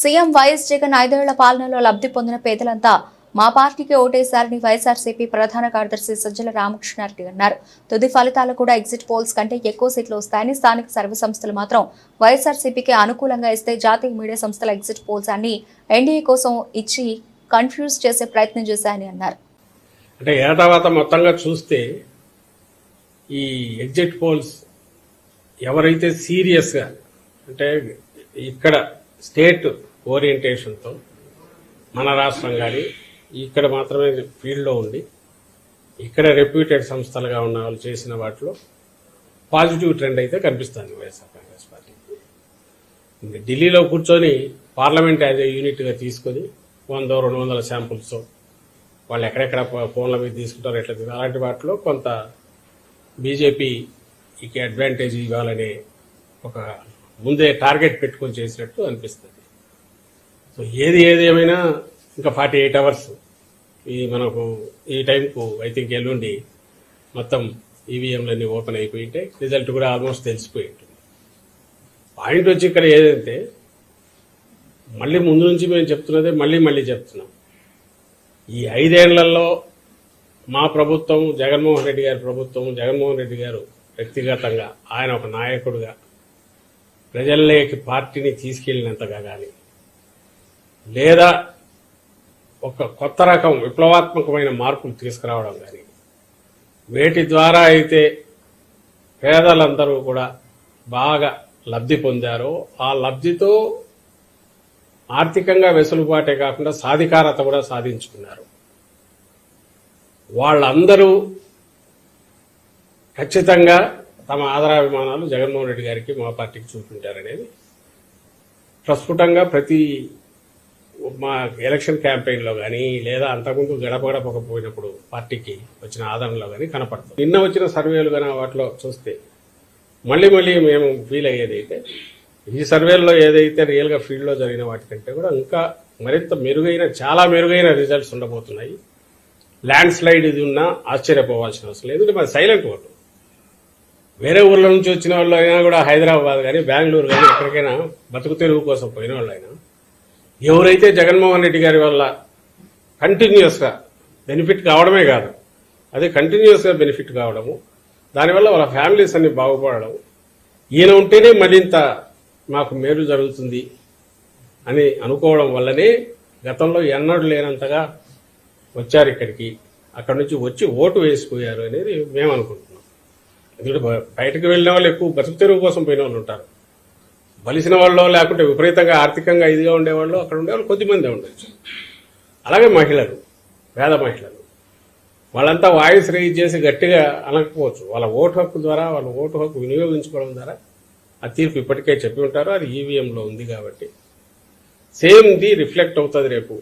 CM YS Jagan 5 ఏళ్ల పాలనలో లబ్ధి పొందిన పేదలంతా మా పార్టీకి ఓటేశారని వైఎస్ఆర్సీపీ ప్రధాన కార్యదర్శి సజ్జల రామకృష్ణారెడ్డి అన్నారు. తుది ఫలితాలు కూడా ఎగ్జిట్ పోల్స్ కంటే ఎక్కువ సీట్లు వస్తాయని, స్థానిక సర్వే సంస్థలు మాత్రం వైఎస్ఆర్సీపీకి అనుకూలంగా ఇస్తే జాతీయ మీడియా సంస్థల ఎగ్జిట్ పోల్స్ అన్ని ఎన్డీఏ కోసం ఇచ్చి కన్ఫ్యూజ్ చేసే ప్రయత్నం చేశాయని అన్నారు. అంటే ఏటావాత మొత్తంగా చూస్తే ఈ ఎగ్జిట్ పోల్స్ ఎవరైతే సీరియస్గా అంటే ఇక్కడ స్టేట్ ఓరియంటేషన్తో మన రాష్ట్రం కానీ ఇక్కడ మాత్రమే ఫీల్డ్లో ఉండి ఇక్కడ రెప్యూటెడ్ సంస్థలుగా ఉన్న వాళ్ళు చేసిన వాటిలో పాజిటివ్ ట్రెండ్ అయితే కనిపిస్తుంది వైఎస్ఆర్ కాంగ్రెస్ పార్టీ. ఇంకా ఢిల్లీలో కూర్చొని పార్లమెంట్ యాజ్ ఏ యూనిట్గా తీసుకొని 100-200 శాంపుల్స్ వాళ్ళు ఎక్కడెక్కడ ఫోన్ల మీద తీసుకుంటారో ఎట్లా అలాంటి వాటిలో కొంత బీజేపీకి అడ్వాంటేజ్ ఇవ్వాలనే ఒక ముందే టార్గెట్ పెట్టుకొని చేసినట్టు అనిపిస్తుంది. సో ఏది ఏమైనా ఇంకా 48 అవర్స్ మనకు ఈ టైంకు ఐ థింక్ ఎల్లుండి మొత్తం ఈవీఎంలన్నీ ఓపెన్ అయిపోయింటే రిజల్ట్ కూడా ఆల్మోస్ట్ తెలిసిపోయి ఉంటుంది. పాయింట్ వచ్చి ఇక్కడ ఏదంటే మళ్ళీ ముందు నుంచి మేము చెప్తున్నదే మళ్ళీ చెప్తున్నాం. ఈ 5 ఏళ్లలో మా ప్రభుత్వం, జగన్మోహన్ రెడ్డి గారి ప్రభుత్వం, జగన్మోహన్ రెడ్డి గారు వ్యక్తిగతంగా ఆయన ఒక నాయకుడుగా ప్రజల్లోకి పార్టీని తీసుకెళ్లినంతగా కానీ లేదా ఒక కొత్త రకం విప్లవాత్మకమైన మార్పులు తీసుకురావడం కానీ వేటి ద్వారా అయితే పేదలందరూ కూడా బాగా లబ్ధి పొందారో ఆ లబ్ధితో ఆర్థికంగా వెసులుబాటే కాకుండా సాధికారత కూడా సాధించుకున్నారు. వాళ్ళందరూ ఖచ్చితంగా తమ ఆదరాభిమానాలు జగన్మోహన్ రెడ్డి గారికి, మా పార్టీకి చూపించారనేది ప్రస్ఫుటంగా ప్రతి మా ఎలక్షన్ క్యాంపెయిన్లో కానీ లేదా అంతకుముందు గడపకపోయినప్పుడు పార్టీకి వచ్చిన ఆదరణలో కానీ కనపడుతుంది. నిన్న వచ్చిన సర్వేలు కానీ వాటిలో చూస్తే మళ్ళీ మేము ఫీల్ అయ్యేది అయితే ఈ సర్వేల్లో ఏదైతే రియల్గా ఫీల్డ్లో జరిగిన వాటికంటే కూడా ఇంకా మరింత మెరుగైన, చాలా మెరుగైన రిజల్ట్స్ ఉండబోతున్నాయి. ల్యాండ్ స్లైడ్ ఇది ఉన్నా ఆశ్చర్యపోవాల్సిన అవసరం లేదు. మరి సైలెంట్ ఓటు వేరే ఊర్ల నుంచి వచ్చిన వాళ్ళు అయినా కూడా హైదరాబాద్ కానీ బెంగళూరు కానీ ఎక్కడికైనా బతుకు తెరువు కోసం పోయిన వాళ్ళు అయినా ఎవరైతే జగన్మోహన్ రెడ్డి గారి వల్ల కంటిన్యూస్గా బెనిఫిట్ కావడమే కాదు, అదే కంటిన్యూస్గా బెనిఫిట్ కావడము, దానివల్ల వాళ్ళ ఫ్యామిలీస్ అన్ని బాగుపడడం, ఈయన ఉంటేనే మరింత మాకు మేలు జరుగుతుంది అని అనుకోవడం వల్లనే గతంలో ఎన్నడూ లేనంతగా వచ్చారు ఇక్కడికి. అక్కడి నుంచి వచ్చి ఓటు వేసిపోయారు అనేది మేము అనుకుంటున్నాం. ఎందుకంటే బయటకు వెళ్ళిన వాళ్ళు ఎక్కువ బతుకు తెరువు కోసం పోయిన వాళ్ళు ఉంటారు. బలిసిన వాళ్ళు లేకుంటే విపరీతంగా ఆర్థికంగా ఇదిగా ఉండేవాళ్ళు అక్కడ ఉండేవాళ్ళు కొద్దిమందే ఉండొచ్చు. అలాగే మహిళలు, పేద మహిళలు వాళ్ళంతా వాయిస్ రైజ్ చేసి గట్టిగా అనకపోవచ్చు. వాళ్ళ ఓటు హక్కు ద్వారా, వాళ్ళ ఓటు హక్కు వినియోగించుకోవడం ద్వారా ఆ తీర్పు ఇప్పటికే చెప్పి ఉంటారు. అది ఈవీఎంలో ఉంది కాబట్టి సేమ్ ది రిఫ్లెక్ట్ అవుతుంది రేపు.